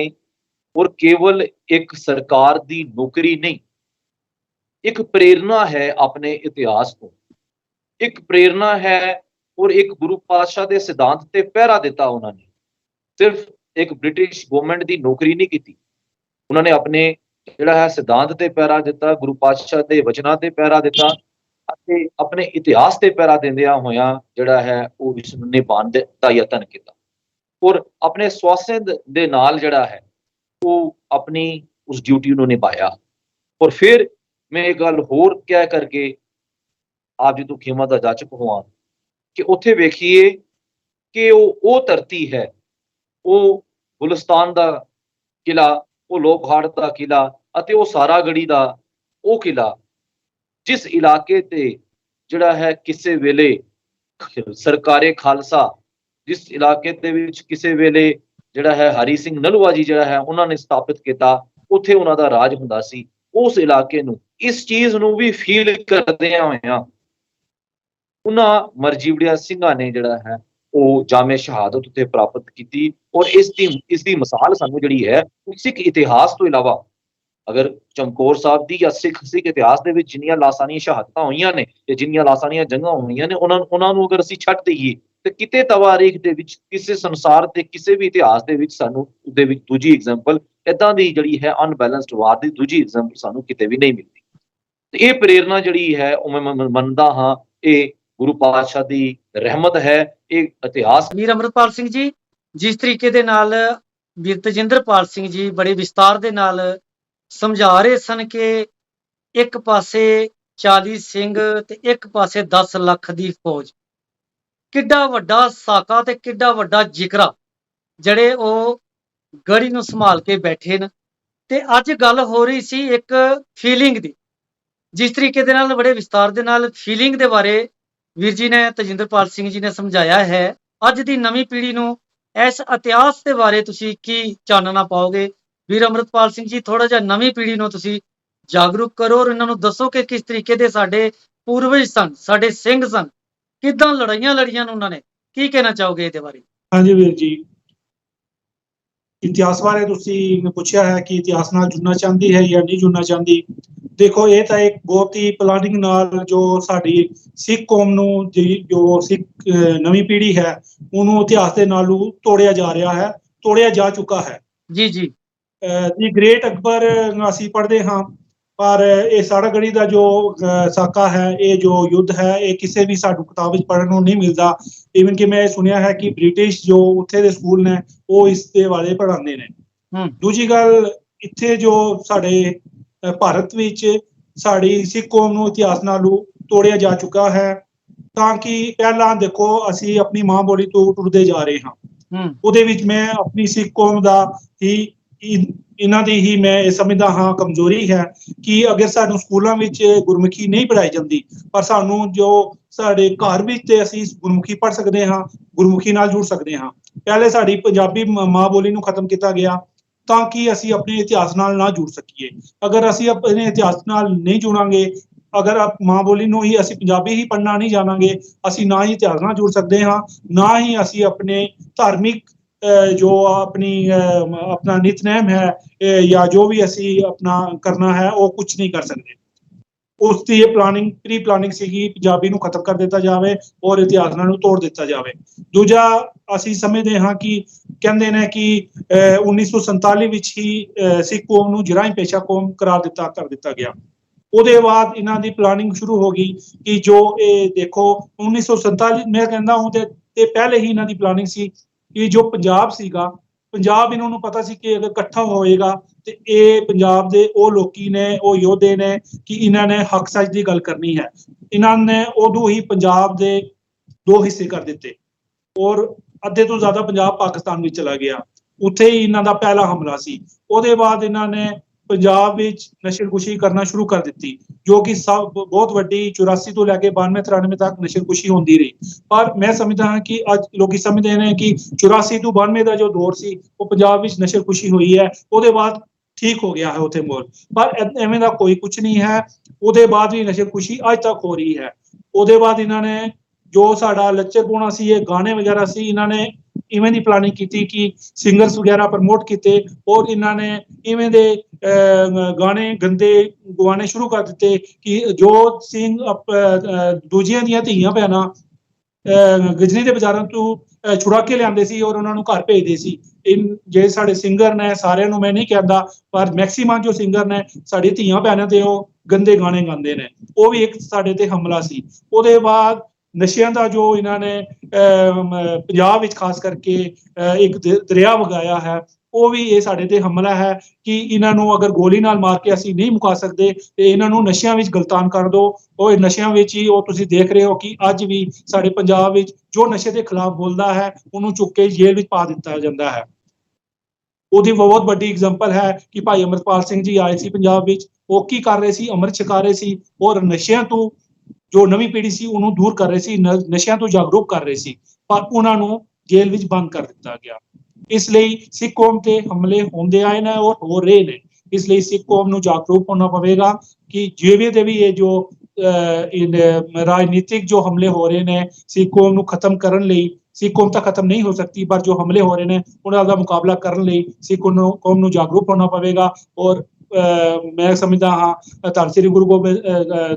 B: और केवल एक सरकार दी नौकरी नहीं, एक प्रेरणा है अपने इतिहास को, एक प्रेरणा है और एक गुरु पातशाह के सिद्धांत ते पहरा दिता। उन्होंने सिर्फ एक ब्रिटिश गवर्नमेंट की नौकरी नहीं की, उन्होंने अपने जिहड़ा है सिद्धांत ते पहरा दिता, गुरु पातशाह के वचनां ते पहरा दिता, अपने इतिहास ते पहरा दिंदियां होइयां जिहड़ा है वो इस नूं निभाउण दा यतन कीता और अपने स्वास्थ्य दे नाल जिहड़ा है वो अपनी उस ड्यूटी नूं निभाया। और फिर मैं एक गल होर कह करके आप जी तो खेमा दा जाचक होवां कि उत्थे वेखिए कि वो धरती है, वो गुलिस्तान दा किला, वो लोकहाड़ दा किला अते वो सारागढ़ी दा वो किला, जिस इलाके ते जिहड़ा है किसे वेले सरकारे खालसा, जिस इलाके दे विच किसे वेले जिहड़ा है हरी सिंह नलूआ जी जिहड़ा है उन्होंने स्थापित किया, उत्थे उन्हां दा राज हुंदा सी। उस इलाके नूं इस चीज़ नूं भी फील करदिआं होइआं उन्हां मरजीवड़िया सिंघां ने जिहड़ा है वो जामे शहादत उत्ते प्राप्त की। और इसकी मिसाल सानू जिहड़ी है सिख इतिहास तो इलावा अगर चमकौर साहब की या सिख इतिहास दे विच जिन्नियां लासानियां शहादतां होईयां ने ते जिन्नियां लासानियां जंगां होईयां ने उन्हां नूं अगर असीं छड्ड दईए ते किते तवारीख दे विच किसे संसार दे किसे भी इतिहास दे विच सानू उहदे विच दूजी एग्जाम्पल इदां दी जिहड़ी है अनबैलेंस्ड वार दी दूजी एग्जाम्पल सानू किते भी नहीं मिलती। ते इह प्रेरणा जिहड़ी है वो मैं मनदा हां इह गुरु पातशाह दी रहमत है। एक इतिहास
A: वीर अमृतपाल सिंह जी जिस तरीके दे नाल वीर तजिंदरपाल सिंह जी बड़े विस्तार दे नाल समझा रहे सन कि एक पासे 40 सिंह ते एक पासे 10 लाख दी फौज, किड्डा वड्डा साका ते किड्डा वड्डा जिकरा जड़े ओ गढ़ी नूं संभाल के बैठे न। ते अज गल हो रही सी एक फीलिंग दी, जिस तरीके दे नाल बड़े विस्तार दे नाल फीलिंग दे बारे वीर जी ने तजिंदरपाल सिंह जी ने समझाया है। अज दी नवीं पीढ़ी नूं इस इतिहास के बारे तुसी की चानना पाओगे? वीर अमृतपाल सिंह जी थोड़ा जिहा नवीं पीढ़ी नूं तुसी जागरूक करो और इन्हां नूं दसो कि किस तरीके दे साडे पूर्वज सन, साडे सिंह सन, किदां लड़ाइयां लड़ियां ने उन्हां ने, की कहना चाहोगे इहदे बारे?
C: हाँ जी वीर जी, इतिहास बारे तुसी पूछा है कि इतिहास नाल जुड़ना चाहती है या नहीं जुड़ना चाहती, ਦੇਖੋ ਇਹ ਤਾਂ ਇੱਕ ਬਹੁਤ ਹੀ ਪਲਾਨਿੰਗ ਨਾਲ ਜੋ ਸਾਡੀ ਸਿੱਖ ਕੌਮ ਨੂੰ ਜੋ ਸਿੱਖ ਨਵੀਂ ਪੀੜ੍ਹੀ ਹੈ ਉਹਨੂੰ ਇਤਿਹਾਸ ਦੇ ਨਾਲੋਂ ਤੋੜਿਆ ਜਾ ਰਿਹਾ ਹੈ, ਤੋੜਿਆ ਜਾ ਚੁੱਕਾ ਹੈ।
A: ਜੀ ਜੀ
C: ਦੀ ਗ੍ਰੇਟ ਅਕਬਰ ਅਸੀਂ ਪੜ੍ਹਦੇ ਹਾਂ, ਪਰ ਇਹ ਸਾੜਾਗੜੀ ਦਾ ਜੋ ਸਾਕਾ ਹੈ, ਇਹ ਜੋ ਯੁੱਧ ਹੈ, ਇਹ ਕਿਸੇ ਵੀ ਸਾਨੂੰ ਕਿਤਾਬ ਵਿੱਚ ਪੜ੍ਹਨ ਨੂੰ ਨਹੀਂ ਮਿਲਦਾ। ਈਵਨ ਕਿ ਮੈਂ ਸੁਣਿਆ ਹੈ ਕਿ ਬ੍ਰਿਟਿਸ਼ ਜੋ ਉੱਥੇ ਦੇ ਸਕੂਲ ਨੇ ਉਹ ਇਸ ਦੇ ਬਾਰੇ ਪੜ੍ਹਾਉਂਦੇ ਨੇ। ਦੂਜੀ ਗੱਲ, ਇੱਥੇ ਜੋ ਸਾਡੇ ਭਾਰਤ ਵਿੱਚ ਸਾਡੀ ਸਿੱਖ ਕੌਮ ਨੂੰ ਇਤਿਹਾਸ ਨਾਲੋਂ ਤੋੜਿਆ ਜਾ ਚੁੱਕਾ ਹੈ, ਤਾਂ ਕਿ ਪਹਿਲਾਂ ਦੇਖੋ ਅਸੀਂ ਆਪਣੀ ਮਾਂ ਬੋਲੀ ਤੋਂ ਟੁੱਟਦੇ ਜਾ ਰਹੇ ਹਾਂ। ਉਹਦੇ ਵਿੱਚ ਮੈਂ ਆਪਣੀ ਸਿੱਖ ਕੌਮ ਦਾ ਹੀ ਇਹਨਾਂ ਦੀ ਹੀ ਮੈਂ ਇਹ ਸਮਝਦਾ ਹਾਂ ਕਮਜ਼ੋਰੀ ਹੈ ਕਿ ਅਗਰ ਸਾਨੂੰ ਸਕੂਲਾਂ ਵਿੱਚ ਗੁਰਮੁਖੀ ਨਹੀਂ ਪੜ੍ਹਾਈ ਜਾਂਦੀ, ਪਰ ਸਾਨੂੰ ਜੋ ਸਾਡੇ ਘਰ ਵਿੱਚ ਤੇ ਅਸੀਂ ਗੁਰਮੁਖੀ ਪੜ੍ਹ ਸਕਦੇ ਹਾਂ, ਗੁਰਮੁਖੀ ਨਾਲ ਜੁੜ ਸਕਦੇ ਹਾਂ। ਪਹਿਲੇ ਸਾਡੀ ਪੰਜਾਬੀ ਮਾਂ ਬੋਲੀ ਨੂੰ ਖਤਮ ਕੀਤਾ ਗਿਆ ਤਾਂ ਕਿ ਅਸੀਂ ਆਪਣੇ ਇਤਿਹਾਸ ਨਾਲ ਨਾ ਜੁੜ ਸਕੀਏ। ਅਗਰ ਅਸੀਂ ਆਪਣੇ ਇਤਿਹਾਸ ਨਾਲ ਨਹੀਂ ਜੁੜਾਂਗੇ, ਅਗਰ ਮਾਂ ਬੋਲੀ ਨੂੰ ਹੀ ਅਸੀਂ ਪੰਜਾਬੀ ਹੀ ਪੜ੍ਹਨਾ ਨਹੀਂ ਜਾਣਾਂਗੇ, ਅਸੀਂ ਨਾ ਹੀ ਇਤਿਹਾਸ ਨਾਲ ਜੁੜ ਸਕਦੇ ਹਾਂ, ਨਾ ਹੀ ਅਸੀਂ ਆਪਣੇ ਧਾਰਮਿਕ ਜੋ ਆਪਣਾ ਨਿਤਨੇਮ ਹੈ ਜਾਂ ਜੋ ਵੀ ਅਸੀਂ ਆਪਣਾ ਕਰਨਾ ਹੈ ਉਹ ਕੁਝ ਨਹੀਂ ਕਰ ਸਕਦੇ। ਉਸ ਦੀ ਇਹ ਪ੍ਰੀ ਪਲਾਨਿੰਗ ਸੀਗੀ ਪੰਜਾਬੀ ਨੂੰ ਖਤਮ ਕਰ ਦਿੱਤਾ ਜਾਵੇ ਔਰ ਇਤਿਹਾਸ ਨਾਲ ਨੂੰ ਤੋੜ ਦਿੱਤਾ ਜਾਵੇ। ਦੂਜਾ, ਅਸੀਂ ਸਮਝਦੇ ਹਾਂ ਕਿ ਕਹਿੰਦੇ ਨੇ ਕਿ 1947 ਵਿੱਚ ਹੀ ਸਿੱਖ ਕੌਮ ਨੂੰ ਜਰਾਇਮ ਪੇਸ਼ਾ ਕੌਮ ਕਰ ਦਿੱਤਾ ਗਿਆ। ਉਹਦੇ ਬਾਅਦ ਇਹਨਾਂ ਦੀ ਪਲਾਨਿੰਗ ਸ਼ੁਰੂ ਹੋ ਗਈ ਕਿ ਜੋ ਇਹ ਦੇਖੋ 1947 ਮੈਂ ਕਹਿੰਦਾ ਉਹਦੇ ਪਹਿਲੇ ਹੀ ਇਹਨਾਂ ਦੀ ਪਲਾਨਿੰਗ ਸੀ ਕਿ ਜੋ ਪੰਜਾਬ ਸੀਗਾ, ਪੰਜਾਬ ਇਹਨਾਂ ਨੂੰ ਪਤਾ ਸੀ ਕਿ ਅਗਰ ਇਕੱਠਾ ਹੋਏਗਾ ਤੇ ਇਹ ਪੰਜਾਬ ਦੇ ਉਹ ਲੋਕੀ ਨੇ, ਉਹ ਯੋਧੇ ਨੇ ਕਿ ਇਹਨਾਂ ਨੇ ਹੱਕ ਸੱਚ ਦੀ ਗੱਲ ਕਰਨੀ ਹੈ। ਇਹਨਾਂ ਨੇ ਉਦੋਂ ਹੀ ਪੰਜਾਬ ਦੇ 2 ਹਿੱਸੇ ਕਰ ਦਿੱਤੇ ਔਰ ਅੱਧੇ ਤੋਂ ਜ਼ਿਆਦਾ ਪੰਜਾਬ ਪਾਕਿਸਤਾਨ ਵਿੱਚ ਚਲਾ ਗਿਆ। ਉੱਥੇ ਹੀ ਇਹਨਾਂ ਦਾ ਪਹਿਲਾ ਹਮਲਾ ਸੀ। ਉਹਦੇ ਬਾਅਦ ਇਹਨਾਂ ਨੇ ਪੰਜਾਬ ਵਿੱਚ ਨਸ਼ਲਕੁਸ਼ੀ ਕਰਨਾ ਸ਼ੁਰੂ ਕਰ ਦਿੱਤੀ, ਜੋ ਕਿ ਬਹੁਤ ਵੱਡੀ 84 ਤੋਂ ਲੈ ਕੇ 92-93 ਤੱਕ ਨਸ਼ਲਕੁਸ਼ੀ ਹੁੰਦੀ ਰਹੀ। ਪਰ ਮੈਂ ਸਮਝਦਾ ਹਾਂ ਕਿ ਅੱਜ ਲੋਕੀ ਸਮਝਦੇ ਨੇ ਕਿ 84 ਤੋਂ 92 ਦਾ ਜੋ ਦੌਰ ਸੀ ਉਹ ਪੰਜਾਬ ਵਿੱਚ ਨਸ਼ਲਕੁਸ਼ੀ ਹੋਈ ਹੈ, ਉਹਦੇ ਬਾਅਦ ਠੀਕ ਹੋ ਗਿਆ ਹੈ ਉੱਥੇ ਮਾਹੌਲ, ਪਰ ਐਵੇਂ ਦਾ ਕੋਈ ਕੁਝ ਨਹੀਂ ਹੈ। ਉਹਦੇ ਬਾਅਦ ਵੀ ਨਸ਼ਲਕੁਸ਼ੀ ਅੱਜ ਤੱਕ ਹੋ ਰਹੀ ਹੈ। ਉਹਦੇ ਬਾਅਦ ਇਹਨਾਂ ਨੇ ਜੋ ਸਾਡਾ ਲੱਚਰਪੁਣਾ ਸੀ, ਇਹ ਗਾਣੇ ਵਗੈਰਾ ਸੀ, ਇਹਨਾਂ ਨੇ ਇਵੇਂ ਦੀ ਪਲਾਨਿੰਗ ਕੀਤੀ ਕਿ ਸਿੰਗਰਸ ਵਗੈਰਾ ਪ੍ਰਮੋਟ ਕੀਤੇ ਔਰ ਇਹਨਾਂ ਨੇ ਇਵੇਂ ਦੇ ਗਾਣੇ ਗੰਦੇ ਗਵਾਣੇ ਸ਼ੁਰੂ ਕਰ ਦਿੱਤੇ ਕਿ ਜੋ ਸਿੰਘ ਦੂਜਿਆਂ ਦੀਆਂ ਧੀਆਂ ਭੈਣਾਂ ਗਜਨੀ ਦੇ ਬਾਜ਼ਾਰਾਂ ਤੋਂ ਛੁੜਾ ਕੇ ਲਿਆਂਦੇ ਸੀ ਔਰ ਉਹਨਾਂ ਨੂੰ ਘਰ ਭੇਜਦੇ ਸੀ। ਜੇ ਸਾਡੇ ਸਿੰਗਰ ਨੇ, ਸਾਰਿਆਂ ਨੂੰ ਮੈਂ ਨਹੀਂ ਕਹਿੰਦਾ, ਪਰ ਮੈਕਸੀਮਮ ਜੋ ਸਿੰਗਰ ਨੇ ਸਾਡੀ ਧੀਆਂ ਭੈਣਾਂ ਤੇ ਉਹ ਗੰਦੇ ਗਾਣੇ ਗਾਉਂਦੇ ਨੇ। ਉਹ ਵੀ ਇੱਕ ਸਾਡੇ ਤੇ ਹਮਲਾ ਸੀ। ਉਹਦੇ ਬਾਅਦ ਨਸ਼ਿਆਂ ਦਾ ਜੋ ਇਹਨਾਂ ਨੇ ਪੰਜਾਬ ਵਿੱਚ ਖਾਸ ਕਰਕੇ ਇੱਕ ਦਰਿਆ ਵਗਾਇਆ ਹੈ, ਉਹ ਵੀ ਇਹ ਸਾਡੇ ਤੇ ਹਮਲਾ ਹੈ ਕਿ ਇਹਨਾਂ ਨੂੰ ਅਗਰ ਗੋਲੀ ਨਾਲ ਮਾਰ ਕੇ ਅਸੀਂ ਨਹੀਂ ਮੁਕਾ ਸਕਦੇ ਤੇ ਇਹਨਾਂ ਨੂੰ ਨਸ਼ਿਆਂ ਵਿੱਚ ਗਲਤਾਨ ਕਰ ਦਿਓ। ਉਹ ਨਸ਼ਿਆਂ ਵਿੱਚ ਹੀ ਉਹ ਤੁਸੀਂ ਦੇਖ ਰਹੇ ਹੋ ਕਿ ਅੱਜ ਵੀ ਸਾਡੇ ਪੰਜਾਬ ਵਿੱਚ ਜੋ ਨਸ਼ੇ ਦੇ ਖਿਲਾਫ ਬੋਲਦਾ ਹੈ ਉਹਨੂੰ ਚੁੱਕ ਕੇ ਜੇਲ੍ਹ ਵਿੱਚ ਪਾ ਦਿੱਤਾ ਜਾਂਦਾ ਹੈ। ਉਹਦੀ ਬਹੁਤ ਵੱਡੀ ਐਗਜ਼ਾਮਪਲ ਹੈ ਕਿ ਭਾਈ ਅਮਰਪਾਲ ਸਿੰਘ ਜੀ ਆਏ ਸੀ ਪੰਜਾਬ ਵਿੱਚ, ਉਹ ਕੀ ਕਰ ਰਹੇ ਸੀ? ਅੰਮ੍ਰਿਤ ਛਕਾ ਰਹੇ ਸੀ ਔਰ ਨਸ਼ਿਆਂ ਤੋਂ ਜੋ ਨਵੀਂ ਪੀੜ੍ਹੀ ਸੀ ਉਹਨੂੰ ਦੂਰ ਕਰ ਰਹੇ ਸੀ, ਨਸ਼ਿਆਂ ਤੋਂ ਜਾਗਰੂਕ ਕਰ ਰਹੇ ਸੀ, ਪਰ ਉਹਨਾਂ ਨੂੰ ਜੇਲ੍ਹ ਵਿੱਚ ਬੰਦ ਕਰ ਦਿੱਤਾ ਗਿਆ। ਇਸ ਲਈ ਸਿੱਖ ਕੌਮ ਤੇ ਹਮਲੇ ਹੁੰਦੇ ਆਏ ਨੇ ਔਰ ਹੋ ਰਹੇ ਨੇ। ਇਸ ਲਈ ਸਿੱਖ ਕੌਮ ਨੂੰ ਜਾਗਰੂਕ ਹੋਣਾ ਪਵੇਗਾ ਕਿ ਜਿਵੇਂ ਦੇ ਵੀ ਇਹ ਜੋ ਰਾਜਨੀਤਿਕ ਜੋ ਹਮਲੇ ਹੋ ਰਹੇ ਨੇ ਸਿੱਖ ਕੌਮ ਨੂੰ ਖਤਮ ਕਰਨ ਲਈ, ਸਿੱਖ ਕੌਮ ਤਾਂ ਖਤਮ ਨਹੀਂ ਹੋ ਸਕਦੀ, ਪਰ ਜੋ ਹਮਲੇ ਹੋ ਰਹੇ ਨੇ ਉਹਨਾਂ ਦਾ ਮੁਕਾਬਲਾ ਕਰਨ ਲਈ ਸਿੱਖ ਕੌਮ ਨੂੰ ਜਾਗਰੂਕ ਹੋਣਾ ਪਵੇਗਾ। ਔਰ ਮੈਂ ਸਮਝਦਾ ਹਾਂ ਧੰਨ ਸ੍ਰੀ ਗੁਰੂ ਗੋਬਿੰਦ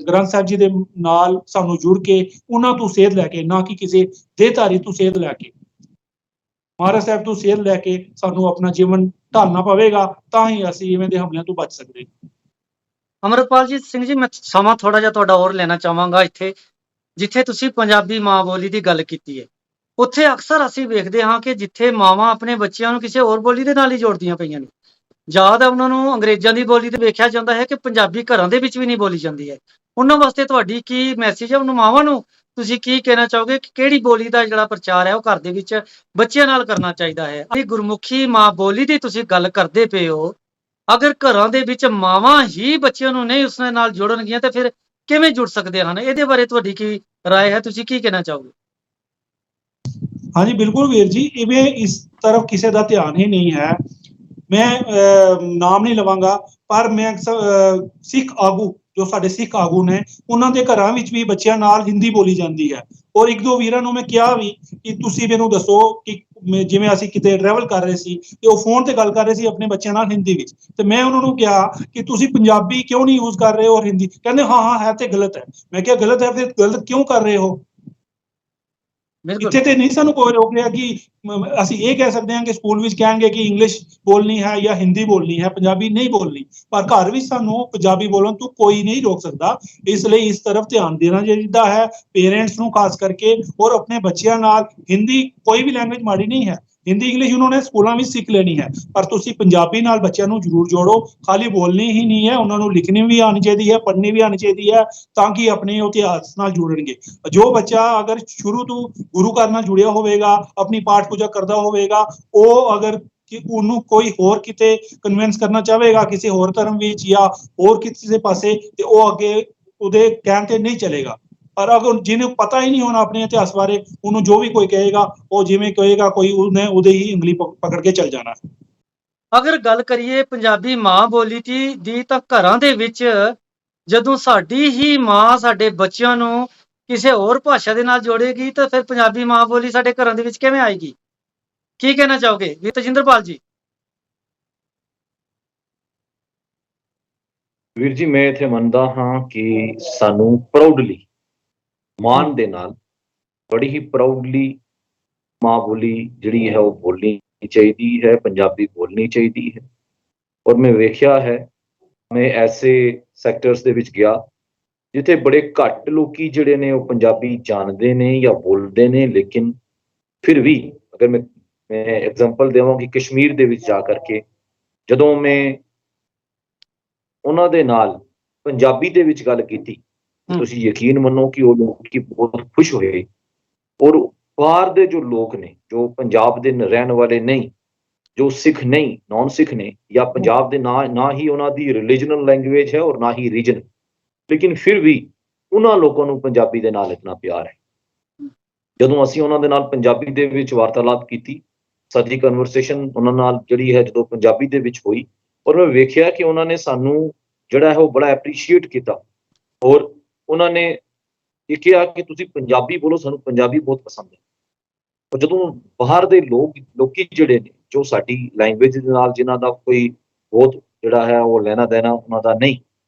C: ਗ੍ਰੰਥ ਸਾਹਿਬ ਜੀ ਦੇ ਨਾਲ ਸਾਨੂੰ ਜੁੜ ਕੇ ਉਹਨਾਂ ਤੋਂ ਸੇਧ ਲੈ ਕੇ, ਨਾ ਕਿ ਕਿਸੇ ਦੇਹਧਾਰੀ ਤੋਂ ਸੇਧ ਲੈ ਕੇ, ਮਹਾਰਾਜ ਸਾਹਿਬ ਤੋਂ ਸੇਧ ਲੈ ਕੇ ਸਾਨੂੰ ਆਪਣਾ ਜੀਵਨ ਢਾਲਣਾ ਪਵੇਗਾ, ਤਾਂ ਹੀ ਅਸੀਂ ਇਵੇਂ ਦੇ ਹਮਲਿਆਂ ਤੋਂ ਬਚ ਸਕਦੇ।
A: ਅਮਰਪਾਲ ਸਿੰਘ ਜੀ, ਮੈਂ ਸਮਾਂ ਥੋੜਾ ਜਿਹਾ ਤੁਹਾਡਾ ਹੋਰ ਲੈਣਾ ਚਾਹਾਂਗਾ ਇੱਥੇ। ਜਿੱਥੇ ਤੁਸੀਂ ਪੰਜਾਬੀ ਮਾਂ ਬੋਲੀ ਦੀ ਗੱਲ ਕੀਤੀ ਹੈ, ਉੱਥੇ ਅਕਸਰ ਅਸੀਂ ਵੇਖਦੇ ਹਾਂ ਕਿ ਜਿੱਥੇ ਮਾਵਾਂ ਆਪਣੇ ਬੱਚਿਆਂ ਨੂੰ ਕਿਸੇ ਹੋਰ ਬੋਲੀ ਦੇ ਨਾਲ ਹੀ ਜੋੜਦੀਆਂ ਪਈਆਂ ਨੇ, ਜ਼ਿਆਦਾ ਉਹਨਾਂ ਨੂੰ ਅੰਗਰੇਜ਼ਾਂ ਦੀ ਬੋਲੀ ਤੇ ਵੇਖਿਆ ਜਾਂਦਾ ਹੈ ਕਿ ਪੰਜਾਬੀ ਘਰਾਂ ਦੇ ਵਿੱਚ ਵੀ ਨਹੀਂ ਬੋਲੀ ਜਾਂਦੀ ਹੈ। ਉਹਨਾਂ ਵਾਸਤੇ ਤੁਹਾਡੀ ਕੀ ਮੈਸੇਜ ਹੈ? ਉਹਨਾਂ ਮਾਵਾਂ ਨੂੰ ਤੁਸੀਂ ਕੀ ਕਹਿਣਾ ਚਾਹੋਗੇ ਕਿ ਕਿਹੜੀ ਬੋਲੀ ਦਾ ਜਿਹੜਾ ਪ੍ਰਚਾਰ ਹੈ ਉਹ ਘਰ ਦੇ ਵਿੱਚ ਬੱਚਿਆਂ ਨਾਲ ਕਰਨਾ ਚਾਹੀਦਾ ਹੈ? ਗੁਰਮੁਖੀ ਮਾਂ ਬੋਲੀ ਦੀ ਤੁਸੀਂ ਗੱਲ ਕਰਦੇ ਪਏ ਹੋ, ਅਗਰ ਘਰਾਂ ਦੇ ਵਿੱਚ ਮਾਵਾਂ ਹੀ ਬੱਚਿਆਂ ਨੂੰ ਨਹੀਂ ਉਸ ਨਾਲ ਜੋੜਨਗੀਆਂ ਤੇ ਫਿਰ ਕਿਵੇਂ ਜੁੜ ਸਕਦੇ ਹਨ? ਇਹਦੇ ਬਾਰੇ ਤੁਹਾਡੀ ਕੀ ਰਾਏ ਹੈ? ਤੁਸੀਂ ਕੀ ਕਹਿਣਾ ਚਾਹੋਗੇ?
C: ਹਾਂਜੀ ਬਿਲਕੁਲ ਵੀਰ ਜੀ, ਇਵੇਂ ਇਸ ਤਰਫ ਕਿਸੇ ਦਾ ਧਿਆਨ ਹੀ ਨਹੀਂ ਹੈ। ਮੈਂ ਨਾਮ ਨਹੀਂ ਲਵਾਂਗਾ, ਪਰ ਮੈਂ ਸਿੱਖ ਆਗੂ ਜੋ ਸਾਡੇ ਸਿੱਖ ਆਗੂ ਨੇ ਉਹਨਾਂ ਦੇ ਘਰਾਂ ਵਿੱਚ ਵੀ ਬੱਚਿਆਂ ਨਾਲ ਹਿੰਦੀ ਬੋਲੀ ਜਾਂਦੀ ਹੈ। ਔਰ ਇੱਕ ਦੋ ਵੀਰਾਂ ਨੂੰ ਮੈਂ ਕਿਹਾ ਵੀ ਕਿ ਤੁਸੀਂ ਮੈਨੂੰ ਦੱਸੋ ਕਿ ਜਿਵੇਂ ਅਸੀਂ ਕਿਤੇ ਟਰੈਵਲ ਕਰ ਰਹੇ ਸੀ ਤੇ ਉਹ ਫੋਨ ਤੇ ਗੱਲ ਕਰ ਰਹੇ ਸੀ ਆਪਣੇ ਬੱਚਿਆਂ ਨਾਲ ਹਿੰਦੀ ਵਿੱਚ, ਤੇ ਮੈਂ ਉਹਨਾਂ ਨੂੰ ਕਿਹਾ ਕਿ ਤੁਸੀਂ ਪੰਜਾਬੀ ਕਿਉਂ ਨਹੀਂ ਯੂਜ਼ ਕਰ ਰਹੇ ਹੋ ਔਰ ਹਿੰਦੀ, ਕਹਿੰਦੇ ਹਾਂ ਹਾਂ ਹੈ ਤੇ ਗਲਤ ਹੈ। ਮੈਂ ਕਿਹਾ ਗਲਤ ਹੈ ਫਿਰ ਗਲਤ ਕਿਉਂ ਕਰ ਰਹੇ ਹੋ?
A: ਬਿਲਕੁਲ
C: ਇੱਥੇ ਤੇ ਨਹੀਂ ਸਾਨੂੰ ਕੋਈ ਰੋਕ ਰਿਹਾ ਕਿ ਅਸੀਂ ਇਹ ਕਹਿ ਸਕਦੇ ਹਾਂ ਕਿ ਸਕੂਲ ਵਿੱਚ ਕਹਿਣਗੇ ਕਿ ਇੰਗਲਿਸ਼ ਬੋਲਣੀ ਹੈ ਜਾਂ ਹਿੰਦੀ ਬੋਲਣੀ ਹੈ, ਪੰਜਾਬੀ ਨਹੀਂ ਬੋਲਣੀ, ਪਰ ਘਰ ਵਿੱਚ ਸਾਨੂੰ ਪੰਜਾਬੀ ਬੋਲਣ ਤੋਂ ਕੋਈ ਨਹੀਂ ਰੋਕ ਸਕਦਾ। ਇਸ ਲਈ ਇਸ ਤਰਫ ਧਿਆਨ ਦੇਣਾ ਚਾਹੀਦਾ ਹੈ ਪੇਰੈਂਟਸ ਨੂੰ ਖਾਸ ਕਰਕੇ, ਔਰ ਆਪਣੇ ਬੱਚਿਆਂ ਨਾਲ ਹਿੰਦੀ ਕੋਈ ਵੀ ਲੈਂਗੁਏਜ ਮਾੜੀ ਨਹੀਂ ਹੈ, ਹਿੰਦੀ ਇੰਗਲਿਸ਼ ਉਹਨਾਂ ਨੇ ਸਕੂਲਾਂ ਵਿੱਚ ਸਿੱਖ ਲੈਣੀ ਹੈ, ਪਰ ਤੁਸੀਂ ਪੰਜਾਬੀ ਨਾਲ ਬੱਚਿਆਂ ਨੂੰ ਜ਼ਰੂਰ ਜੋੜੋ। ਖਾਲੀ ਬੋਲਣੀ ਹੀ ਨਹੀਂ ਹੈ, ਉਹਨਾਂ ਨੂੰ ਲਿਖਣੀ ਵੀ ਆਉਣੀ ਚਾਹੀਦੀ ਹੈ, ਪੜ੍ਹਨੀ ਵੀ ਆਉਣੀ ਚਾਹੀਦੀ ਹੈ, ਤਾਂ ਕਿ ਆਪਣੇ ਇਤਿਹਾਸ ਨਾਲ ਜੁੜਨਗੇ। ਜੋ ਬੱਚਾ ਅਗਰ ਸ਼ੁਰੂ ਤੋਂ ਗੁਰੂ ਘਰ ਨਾਲ ਜੁੜਿਆ ਹੋਵੇਗਾ, ਆਪਣੀ ਪਾਠ ਪੂਜਾ ਕਰਦਾ ਹੋਵੇਗਾ, ਉਹ ਅਗਰ ਕਿ ਉਹਨੂੰ ਕੋਈ ਹੋਰ ਕਿਤੇ ਕਨਵਿੰਸ ਕਰਨਾ ਚਾਹੇਗਾ ਕਿਸੇ ਹੋਰ ਧਰਮ ਵਿੱਚ ਜਾਂ ਹੋਰ ਕਿਸੇ ਪਾਸੇ, ਤੇ ਉਹ ਅੱਗੇ ਉਹਦੇ ਕਹਿਣ ਤੇ ਨਹੀਂ ਚਲੇਗਾ। ਪਰ ਅਗਰ ਜਿਹਨੂੰ ਪਤਾ ਹੀ ਨਹੀਂ ਹੋਣਾ ਆਪਣੇ ਇਤਿਹਾਸ ਬਾਰੇ, ਉਹਨੂੰ ਜੋ ਵੀ ਕੋਈ ਕਹੇਗਾ ਉਹ ਜਿਵੇਂ ਕਹੇਗਾ ਕੋਈ ਉਹਨੇ ਉਹਦੇ ਹੀ ਉਂਗਲੀ ਪਕੜ ਕੇ ਚੱਲ ਜਾਣਾ।
A: ਅਗਰ ਗੱਲ ਕਰੀਏ ਪੰਜਾਬੀ ਮਾਂ ਬੋਲੀ ਦੀ ਤਾਂ ਘਰਾਂ ਦੇ ਵਿੱਚ ਜਦੋਂ ਸਾਡੀ ਹੀ ਮਾਂ ਸਾਡੇ ਬੱਚਿਆਂ ਨੂੰ ਕਿਸੇ ਹੋਰ ਭਾਸ਼ਾ ਦੇ ਨਾਲ ਜੋੜੇਗੀ ਤਾਂ ਫਿਰ ਪੰਜਾਬੀ ਮਾਂ ਬੋਲੀ ਸਾਡੇ ਘਰਾਂ ਦੇ ਵਿੱਚ ਕਿਵੇਂ ਆਏਗੀ? ਕੀ ਕਹਿਣਾ ਚਾਹੋਗੇ ਵੀ ਤਜਿੰਦਰਪਾਲ ਜੀ?
B: ਵੀਰ ਜੀ, ਮੈਂ ਇੱਥੇ ਮੰਨਦਾ ਹਾਂ ਕਿ ਸਾਨੂੰ ਪ੍ਰਾਊਡਲੀ, ਮਾਣ ਦੇ ਨਾਲ, ਬੜੀ ਹੀ ਪ੍ਰਾਊਡਲੀ ਮਾਂ ਬੋਲੀ ਜਿਹੜੀ ਹੈ ਉਹ ਬੋਲਣੀ ਚਾਹੀਦੀ ਹੈ, ਪੰਜਾਬੀ ਬੋਲਣੀ ਚਾਹੀਦੀ ਹੈ। ਔਰ ਮੈਂ ਵੇਖਿਆ ਹੈ, ਮੈਂ ਐਸੇ ਸੈਕਟਰਸ ਦੇ ਵਿੱਚ ਗਿਆ ਜਿੱਥੇ ਬੜੇ ਘੱਟ ਲੋਕੀ ਜਿਹੜੇ ਨੇ ਉਹ ਪੰਜਾਬੀ ਜਾਣਦੇ ਨੇ ਜਾਂ ਬੋਲਦੇ ਨੇ, ਲੇਕਿਨ ਫਿਰ ਵੀ ਅਗਰ ਮੈਂ ਐਗਜ਼ਾਮਪਲ ਦੇਵਾਂ ਕਿ ਕਸ਼ਮੀਰ ਦੇ ਵਿੱਚ ਜਾ ਕਰਕੇ ਜਦੋਂ ਮੈਂ ਉਹਨਾਂ ਦੇ ਨਾਲ ਪੰਜਾਬੀ ਦੇ ਵਿੱਚ ਗੱਲ ਕੀਤੀ, ਤੁਸੀਂ ਯਕੀਨ ਮੰਨੋ ਕਿ ਉਹ ਲੋਕ ਬਹੁਤ ਖੁਸ਼ ਹੋਏ। ਔਰ ਬਾਹਰ ਦੇ ਜੋ ਲੋਕ ਨੇ, ਜੋ ਪੰਜਾਬ ਦੇ ਰਹਿਣ ਵਾਲੇ ਨਹੀਂ, ਜੋ ਸਿੱਖ ਨਹੀਂ, ਨੌਨ ਸਿੱਖ ਨੇ, ਜਾਂ ਪੰਜਾਬ ਦੇ ਨਾ ਹੀ ਉਹਨਾਂ ਦੀ ਰਿਲੀਜਨਲ ਲੈਂਗੁਏਜ ਹੈ ਔਰ ਨਾ ਹੀ ਰੀਜਨ, ਲੇਕਿਨ ਫਿਰ ਵੀ ਉਹਨਾਂ ਲੋਕਾਂ ਨੂੰ ਪੰਜਾਬੀ ਦੇ ਨਾਲ ਇਤਨਾ ਪਿਆਰ ਹੈ। ਜਦੋਂ ਅਸੀਂ ਉਹਨਾਂ ਦੇ ਨਾਲ ਪੰਜਾਬੀ ਦੇ ਵਿੱਚ ਵਾਰਤਾਲਾਪ ਕੀਤੀ, ਸਾਡੀ ਕਨਵਰਸੇਸ਼ਨ ਉਹਨਾਂ ਨਾਲ ਜਿਹੜੀ ਹੈ ਜਦੋਂ ਪੰਜਾਬੀ ਦੇ ਵਿੱਚ ਹੋਈ, ਔਰ ਮੈਂ ਵੇਖਿਆ ਕਿ ਉਹਨਾਂ ਨੇ ਸਾਨੂੰ ਜਿਹੜਾ ਹੈ ਉਹ ਬੜਾ ਐਪਰੀਸ਼ੀਏਟ ਕੀਤਾ। ਔਰ ਉਹਨਾਂ ਨੇ ਇਹ ਕਿਹਾ ਕਿ ਤੁਸੀਂ ਪੰਜਾਬੀ ਬੋਲੋ, ਸਾਨੂੰ ਪੰਜਾਬੀ ਬਹੁਤ ਪਸੰਦ ਹੈ। ਔਰ ਜਦੋਂ ਬਾਹਰ ਦੇ ਲੋਕੀ ਜਿਹੜੇ ਨੇ, ਜੋ ਸਾਡੀ ਲੈਂਗੁਏਜ ਦੇ ਨਾਲ ਜਿਨ੍ਹਾਂ ਦਾ ਕੋਈ ਬਹੁਤ ਜਿਹੜਾ ਹੈ ਉਹ ਲੈਣਾ ਦੇਣਾ ਉਹਨਾਂ ਦਾ ਨਹੀਂ,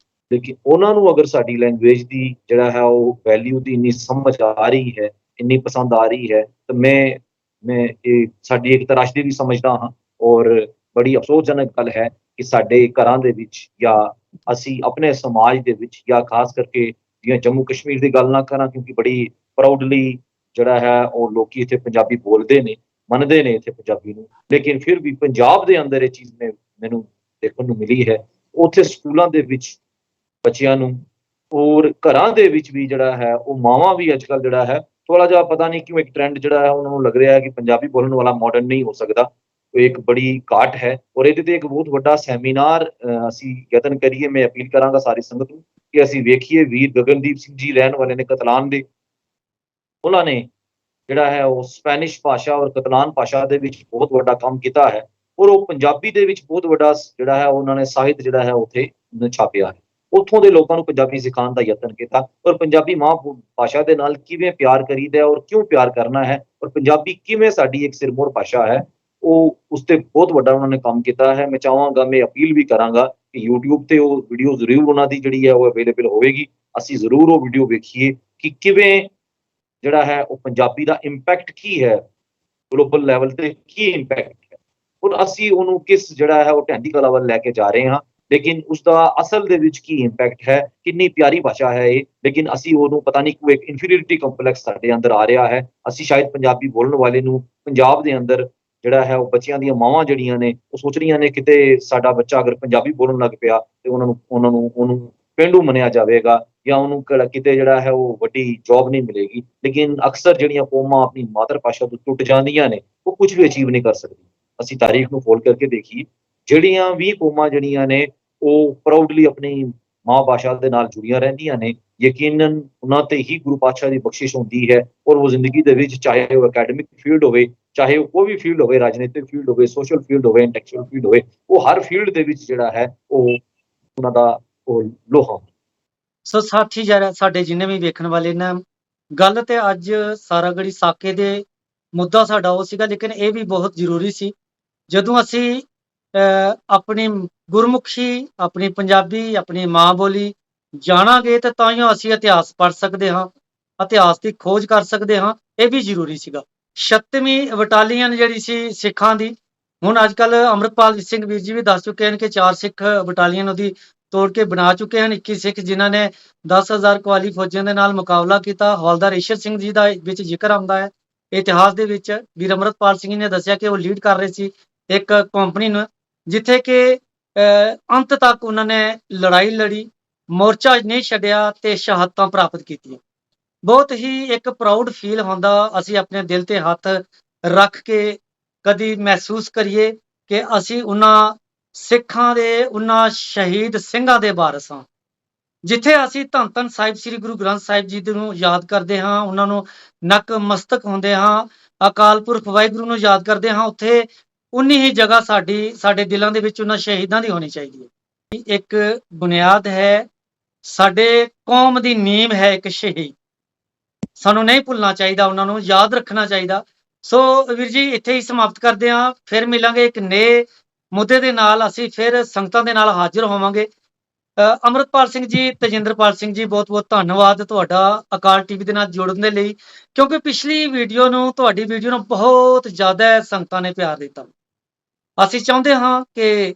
B: ਲੇਕਿਨ ਉਹਨਾਂ ਨੂੰ ਅਗਰ ਸਾਡੀ ਲੈਂਗੁਏਜ ਦੀ ਜਿਹੜਾ ਹੈ ਉਹ ਵੈਲਿਊ ਦੀ ਇੰਨੀ ਸਮਝ ਆ ਰਹੀ ਹੈ, ਇੰਨੀ ਪਸੰਦ ਆ ਰਹੀ ਹੈ, ਤਾਂ ਮੈਂ ਇਹ ਸਾਡੀ ਇੱਕ ਤਰਾਸ਼ਦੀ ਵੀ ਸਮਝਦਾ ਹਾਂ। ਔਰ ਬੜੀ ਅਫਸੋਸਜਨਕ ਗੱਲ ਹੈ ਕਿ ਸਾਡੇ ਘਰਾਂ ਦੇ ਵਿੱਚ ਜਾਂ ਅਸੀਂ ਆਪਣੇ ਸਮਾਜ ਦੇ ਵਿੱਚ, ਜਾਂ ਖਾਸ ਕਰਕੇ ਜਿਵੇਂ ਜੰਮੂ ਕਸ਼ਮੀਰ ਦੀ ਗੱਲ ਨਾ ਕਰਾਂ ਕਿਉਂਕਿ ਬੜੀ ਪ੍ਰਾਊਡਲੀ ਜਿਹੜਾ ਹੈ ਉਹ ਲੋਕੀ ਇੱਥੇ ਪੰਜਾਬੀ ਬੋਲਦੇ ਨੇ, ਮੰਨਦੇ ਨੇ ਇੱਥੇ ਪੰਜਾਬੀ ਨੂੰ, ਲੇਕਿਨ ਫਿਰ ਵੀ ਪੰਜਾਬ ਦੇ ਅੰਦਰ ਇਹ ਚੀਜ਼ ਮੈਨੂੰ ਦੇਖਣ ਨੂੰ ਮਿਲੀ ਹੈ। ਉੱਥੇ ਸਕੂਲਾਂ ਦੇ ਵਿੱਚ ਬੱਚਿਆਂ ਨੂੰ ਔਰ ਘਰਾਂ ਦੇ ਵਿੱਚ ਵੀ ਜਿਹੜਾ ਹੈ ਉਹ ਮਾਵਾਂ ਵੀ ਅੱਜ ਕੱਲ੍ਹ ਜਿਹੜਾ ਹੈ ਥੋੜਾ ਜਿਹਾ ਪਤਾ ਨਹੀਂ ਕਿਉਂ ਇੱਕ ਟ੍ਰੈਂਡ ਜਿਹੜਾ ਹੈ ਉਹਨਾਂ ਨੂੰ ਲੱਗ ਰਿਹਾ ਹੈ ਕਿ ਪੰਜਾਬੀ ਬੋਲਣ ਵਾਲਾ ਮਾਡਰਨ ਨਹੀਂ ਹੋ ਸਕਦਾ। ਇੱਕ ਬੜੀ ਘਾਟ ਹੈ। ਔਰ ਇਹਦੇ ਤੇ ਇੱਕ ਬਹੁਤ ਵੱਡਾ ਸੈਮੀਨਾਰ ਅਸੀਂ ਯਤਨ ਕਰੀਏ। ਮੈਂ ਅਪੀਲ ਕਰਾਂਗਾ ਸਾਰੀ ਸੰਗਤ ਨੂੰ ਕਿ ਅਸੀਂ ਵੇਖੀਏ, ਵੀਰ ਗਗਨਦੀਪ ਸਿੰਘ ਜੀ ਰਹਿਣ ਵਾਲੇ ਨੇ ਕਤਲਾਨ ਦੇ, ਉਹਨਾਂ ਨੇ ਜਿਹੜਾ ਹੈ ਉਹ ਸਪੈਨਿਸ਼ ਭਾਸ਼ਾ ਔਰ ਕਤਲਾਨ ਭਾਸ਼ਾ ਦੇ ਵਿੱਚ ਬਹੁਤ ਵੱਡਾ ਕੰਮ ਕੀਤਾ ਹੈ। ਔਰ ਉਹ ਪੰਜਾਬੀ ਦੇ ਵਿੱਚ ਬਹੁਤ ਵੱਡਾ ਜਿਹੜਾ ਹੈ ਉਹਨਾਂ ਨੇ ਸਾਹਿਤ ਜਿਹੜਾ ਹੈ ਉੱਥੇ ਛਾਪਿਆ ਹੈ। ਉੱਥੋਂ ਦੇ ਲੋਕਾਂ ਨੂੰ ਪੰਜਾਬੀ ਸਿਖਾਉਣ ਦਾ ਯਤਨ ਕੀਤਾ, ਔਰ ਪੰਜਾਬੀ ਮਾਂ ਭਾਸ਼ਾ ਦੇ ਨਾਲ ਕਿਵੇਂ ਪਿਆਰ ਕਰੀਦਾ ਔਰ ਕਿਉਂ ਪਿਆਰ ਕਰਨਾ ਹੈ, ਔਰ ਪੰਜਾਬੀ ਕਿਵੇਂ ਸਾਡੀ ਇੱਕ ਸਿਰਮੌਰ ਭਾਸ਼ਾ ਹੈ, ਉਹ ਉਸ ਤੇ ਬਹੁਤ ਵੱਡਾ ਉਹਨਾਂ ਨੇ ਕੰਮ ਕੀਤਾ ਹੈ। ਮੈਂ ਚਾਹਾਂਗਾ, ਮੈਂ ਅਪੀਲ ਵੀ ਕਰਾਂਗਾ ਕਿ YouTube ਤੇ ਉਹ ਵੀਡੀਓ ਜ਼ਰੂਰ ਉਹਨਾਂ ਦੀ ਜਿਹੜੀ ਹੈ ਉਹ ਅਵੇਲੇਬਲ ਹੋਵੇਗੀ। ਅਸੀਂ ਜ਼ਰੂਰ ਉਹ ਵੀਡੀਓ ਵੇਖੀਏ ਕਿ ਕਿਵੇਂ ਜਿਹੜਾ ਹੈ ਉਹ ਪੰਜਾਬੀ ਦਾ ਇੰਪੈਕਟ ਕੀ ਹੈ, ਗਲੋਬਲ ਲੈਵਲ ਤੇ ਕੀ ਇੰਪੈਕਟ ਹੈ, ਔਰ ਅਸੀਂ ਉਹਨੂੰ ਕਿਸ ਜਿਹੜਾ ਹੈ ਉਹ ਢਹਿੰਦੀ ਕਲਾ ਵੱਲ ਲੈ ਕੇ ਜਾ ਰਹੇ ਹਾਂ, ਲੇਕਿਨ ਉਸਦਾ ਅਸਲ ਦੇ ਵਿੱਚ ਕੀ ਇੰਪੈਕਟ ਹੈ। ਕਿੰਨੀ ਪਿਆਰੀ ਭਾਸ਼ਾ ਹੈ ਇਹ, ਲੇਕਿਨ ਅਸੀਂ ਉਹਨੂੰ ਪਤਾ ਨਹੀਂ ਕਿਉਂ ਇੱਕ ਇਨਫੀਰੀਅਰਿਟੀ ਕੰਪਲੈਕਸ ਸਾਡੇ ਅੰਦਰ ਆ ਰਿਹਾ ਹੈ। ਅਸੀਂ ਸ਼ਾਇਦ ਪੰਜਾਬੀ ਬੋਲਣ ਵਾਲੇ ਨੂੰ ਪੰਜਾਬ ਦੇ ਅੰਦਰ ਜਿਹੜਾ ਹੈ ਉਹ ਬੱਚਿਆਂ ਦੀਆਂ ਮਾਵਾਂ ਜਿਹੜੀਆਂ ਨੇ ਉਹ ਸੋਚ ਰਹੀਆਂ ਨੇ ਕਿਤੇ ਸਾਡਾ ਬੱਚਾ ਅਗਰ ਪੰਜਾਬੀ ਬੋਲਣ ਲੱਗ ਪਿਆ ਤੇ ਉਹਨੂੰ ਪੇਂਡੂ ਮੰਨਿਆ ਜਾਵੇਗਾ ਜਾਂ ਉਹਨੂੰ ਕਿਤੇ ਜਿਹੜਾ ਹੈ ਉਹ ਵੱਡੀ ਜੌਬ ਨਹੀਂ ਮਿਲੇਗੀ। ਲੇਕਿਨ ਅਕਸਰ ਜਿਹੜੀਆਂ ਕੌਮਾਂ ਆਪਣੀ ਮਾਤਰ ਭਾਸ਼ਾ ਤੋਂ ਟੁੱਟ ਜਾਂਦੀਆਂ ਨੇ ਉਹ ਕੁਝ ਵੀ ਅਚੀਵ ਨਹੀਂ ਕਰ ਸਕਦੀ। ਅਸੀਂ ਤਾਰੀਖ ਨੂੰ ਖੋਲ ਕਰਕੇ ਦੇਖੀਏ, ਜਿਹੜੀਆਂ ਵੀ ਕੌਮਾਂ ਜਿਹੜੀਆਂ ਨੇ ਉਹ ਪ੍ਰਾਊਡਲੀ ਆਪਣੀ ਮਾਂ ਭਾਸ਼ਾ ਦੇ ਨਾਲ ਜੁੜੀਆਂ ਰਹਿੰਦੀਆਂ ਨੇ, ਯਕੀਨਨ ਉਹਨਾਂ ਤੇ ਹੀ ਗੁਰੂ ਪਾਤਸ਼ਾਹ ਦੀ ਬਖਸ਼ਿਸ਼ ਹੁੰਦੀ ਹੈ। ਔਰ ਉਹ ਜ਼ਿੰਦਗੀ ਦੇ ਵਿੱਚ ਚਾਹੇ ਉਹ ਅਕੈਡਮਿਕ ਫੀਲਡ ਹੋਵੇ, ਚਾਹੇ ਉਹ ਕੋਈ ਵੀ ਫੀਲਡ ਹੋਵੇ, ਰਾਜਨੀਤਿਕ ਫੀਲਡ ਹੋਵੇ, ਸੋਸ਼ਲ ਫੀਲਡ ਹੋਵੇ, ਇੰਟੈਲੈਕਚੁਅਲ ਫੀਲਡ ਹੋਵੇ, ਉਹ ਹਰ ਫੀਲਡ ਦੇ ਵਿੱਚ ਜਿਹੜਾ ਹੈ ਉਹ ਉਹਨਾਂ ਦਾ ਉਹ ਲੋਹਾ
A: ਸੋ ਸਾਥੀ ਜਰਾ ਸਾਡੇ ਜਿੰਨੇ ਵੀ ਵੇਖਣ ਵਾਲੇ ਨੇ, ਗੱਲ ਤੇ ਅੱਜ ਸਾਰਾਗੜ੍ਹੀ ਸਾਕੇ ਦੇ ਮੁੱਦਾ ਸਾਡਾ ਉਹ ਸੀਗਾ, ਲੇਕਿਨ ਇਹ ਵੀ ਬਹੁਤ ਜ਼ਰੂਰੀ ਸੀ। ਜਦੋਂ ਅਸੀਂ ਆਪਣੀ ਗੁਰਮੁਖੀ, ਆਪਣੀ ਪੰਜਾਬੀ, ਆਪਣੀ ਮਾਂ ਬੋਲੀ ਜਾਣਾਂਗੇ ਤੇ ਤਾਂ ਹੀ ਅਸੀਂ ਇਤਿਹਾਸ ਪੜ੍ਹ ਸਕਦੇ ਹਾਂ, ਇਤਿਹਾਸ ਦੀ ਖੋਜ ਕਰ ਸਕਦੇ ਹਾਂ। ਇਹ ਵੀ ਜ਼ਰੂਰੀ ਸੀਗਾ। 36ਵੀਂ ਬਟਾਲੀਅਨ ਜਿਹੜੀ ਸੀ ਸਿੱਖਾਂ ਦੀ, ਹੁਣ ਅੱਜ ਕੱਲ ਅੰਮ੍ਰਿਤਪਾਲ ਸਿੰਘ ਵੀਰ ਜੀ ਵੀ ਦੱਸ ਚੁੱਕੇ ਹਨ ਕਿ 4 ਸਿੱਖ ਬਟਾਲੀਅਨ ਉਹਦੀ ਤੋੜ ਕੇ ਬਣਾ ਚੁੱਕੇ ਹਨ। 21 ਸਿੱਖ ਜਿਨ੍ਹਾਂ ਨੇ 10,000 ਕਵਾਲੀ ਫੌਜਾਂ ਦੇ ਨਾਲ ਮੁਕਾਬਲਾ ਕੀਤਾ। ਹੌਲਦਾਰ ਈਸ਼ਰ ਸਿੰਘ ਜੀ ਦਾ ਵਿੱਚ ਜ਼ਿਕਰ ਆਉਂਦਾ ਹੈ ਇਤਿਹਾਸ ਦੇ ਵਿੱਚ। ਵੀਰ ਅੰਮ੍ਰਿਤਪਾਲ ਸਿੰਘ ਨੇ ਦੱਸਿਆ ਕਿ ਉਹ ਲੀਡ ਕਰ ਰਹੇ ਸੀ ਇੱਕ ਕੰਪਨੀ ਨੂੰ, ਜਿੱਥੇ ਕਿ ਅੰਤ ਤੱਕ ਉਹਨਾਂ ਨੇ ਲੜਾਈ ਲੜੀ, ਮੋਰਚਾ ਨਹੀਂ ਛੱਡਿਆ ਤੇ ਸ਼ਹਾਦਤਾਂ ਪ੍ਰਾਪਤ ਕੀਤੀਆਂ। ਬਹੁਤ ਹੀ ਇੱਕ ਪ੍ਰਾਊਡ ਫੀਲ ਹੁੰਦਾ, ਅਸੀਂ ਆਪਣੇ ਦਿਲ ਤੇ ਹੱਥ ਰੱਖ ਕੇ ਕਦੀ ਮਹਿਸੂਸ ਕਰੀਏ ਕਿ ਅਸੀਂ ਉਹਨਾਂ ਸਿੱਖਾਂ ਦੇ, ਉਹਨਾਂ ਸ਼ਹੀਦ ਸਿੰਘਾਂ ਦੇ ਵਾਰਸ ਹਾਂ। ਜਿੱਥੇ ਅਸੀਂ ਧੰਨ ਧੰਨ ਸਾਹਿਬ ਸ੍ਰੀ ਗੁਰੂ ਗ੍ਰੰਥ ਸਾਹਿਬ ਜੀ ਨੂੰ ਯਾਦ ਕਰਦੇ ਹਾਂ, ਉਹਨਾਂ ਨੂੰ ਨਕਮਸਤਕ ਹੁੰਦੇ ਹਾਂ, ਅਕਾਲ ਪੁਰਖ ਵਾਹਿਗੁਰੂ ਨੂੰ ਯਾਦ ਕਰਦੇ ਹਾਂ, ਉੱਥੇ ਉਨੀ ਹੀ ਜਗ੍ਹਾ ਸਾਡੇ ਦਿਲਾਂ ਦੇ ਵਿੱਚ ਉਹਨਾਂ ਸ਼ਹੀਦਾਂ ਦੀ ਹੋਣੀ ਚਾਹੀਦੀ ਹੈ। ਇੱਕ ਬੁਨਿਆਦ ਹੈ, ਸਾਡੇ ਕੌਮ ਦੀ ਨੀਂਹ ਹੈ ਇੱਕ ਸ਼ਹੀਦ। ਸਾਨੂੰ ਨਹੀਂ ਭੁੱਲਣਾ ਚਾਹੀਦਾ, ਉਹਨਾਂ ਨੂੰ ਯਾਦ ਰੱਖਣਾ ਚਾਹੀਦਾ। ਸੋ ਵੀਰ ਜੀ ਇੱਥੇ ਹੀ ਸਮਾਪਤ ਕਰਦੇ ਹਾਂ। ਫਿਰ ਮਿਲਾਂਗੇ ਇੱਕ ਨਏ ਮੁੱਦੇ ਦੇ ਨਾਲ, ਅਸੀਂ ਫਿਰ ਸੰਗਤਾਂ ਦੇ ਨਾਲ ਹਾਜ਼ਰ ਹੋਵਾਂਗੇ। ਅੰਮ੍ਰਿਤਪਾਲ ਸਿੰਘ ਜੀ, ਤੇਜਿੰਦਰਪਾਲ ਸਿੰਘ ਜੀ, ਬਹੁਤ ਬਹੁਤ ਧੰਨਵਾਦ ਤੁਹਾਡਾ ਅਕਾਲ ਟੀਵੀ ਦੇ ਨਾਲ ਜੁੜਨ ਦੇ ਲਈ, ਕਿਉਂਕਿ ਪਿਛਲੀ ਵੀਡੀਓ ਨੂੰ, ਤੁਹਾਡੀ ਵੀਡੀਓ ਨੂੰ ਬਹੁਤ ਜ਼ਿਆਦਾ ਸੰਗਤਾਂ ਨੇ ਪਿਆਰ ਦਿੱਤਾ। ਅਸੀਂ ਚਾਹੁੰਦੇ ਹਾਂ ਕਿ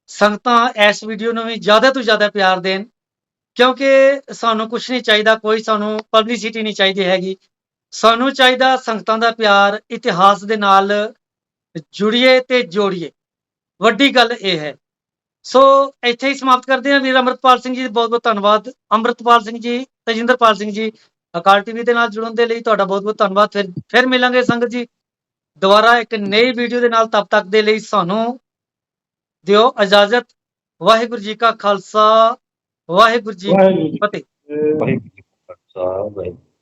A: ਸੰਗਤਾਂ ਇਸ ਵੀਡੀਓ ਨੂੰ ਵੀ ਜ਼ਿਆਦਾ ਤੋਂ ਜ਼ਿਆਦਾ ਪਿਆਰ ਦੇਣ, ਕਿਉਂਕਿ ਸਾਨੂੰ ਕੁਝ ਨਹੀਂ ਚਾਹੀਦਾ, ਕੋਈ ਸਾਨੂੰ ਪਬਲਿਸਿਟੀ ਨਹੀਂ ਚਾਹੀਦੀ ਹੈਗੀ। ਸਾਨੂੰ ਚਾਹੀਦਾ ਸੰਗਤਾਂ ਦਾ ਪਿਆਰ, ਇਤਿਹਾਸ ਦੇ ਨਾਲ ਜੁੜੀਏ ਤੇ ਜੋੜੀਏ, ਵੱਡੀ ਗੱਲ ਇਹ ਹੈ। ਸੋ ਇੱਥੇ ਹੀ ਸਮਾਪਤ ਕਰਦੇ ਹਾਂ। ਵੀਰ ਅੰਮ੍ਰਿਤਪਾਲ ਸਿੰਘ ਜੀ ਬਹੁਤ ਬਹੁਤ ਧੰਨਵਾਦ। ਅੰਮ੍ਰਿਤਪਾਲ ਸਿੰਘ ਜੀ, ਤੇਜਿੰਦਰਪਾਲ ਸਿੰਘ ਜੀ, ਅਕਾਲ ਟੀਵੀ ਦੇ ਨਾਲ ਜੁੜਨ ਦੇ ਲਈ ਤੁਹਾਡਾ ਬਹੁਤ ਬਹੁਤ ਧੰਨਵਾਦ। ਫਿਰ ਮਿਲਾਂਗੇ ਸੰਗਤ ਜੀ ਦੁਬਾਰਾ ਇੱਕ ਨਈ ਵੀਡੀਓ ਦੇ ਨਾਲ। ਤਬ ਤੱਕ ਦੇ ਲਈ ਸਾਨੂੰ ਦਿਓ ਇਜਾਜ਼ਤ। ਵਾਹਿਗੁਰੂ ਜੀ ਕਾ ਖਾਲਸਾ, ਵਾਹਿਗੁਰੂ ਜੀ ਕੀ ਫਤਿਹ।
B: ਵਾਹਿਗੁਰੂ ਜੀ ਕਾ ਖਾਲਸਾ, ਵਾਹਿਗੁਰੂ।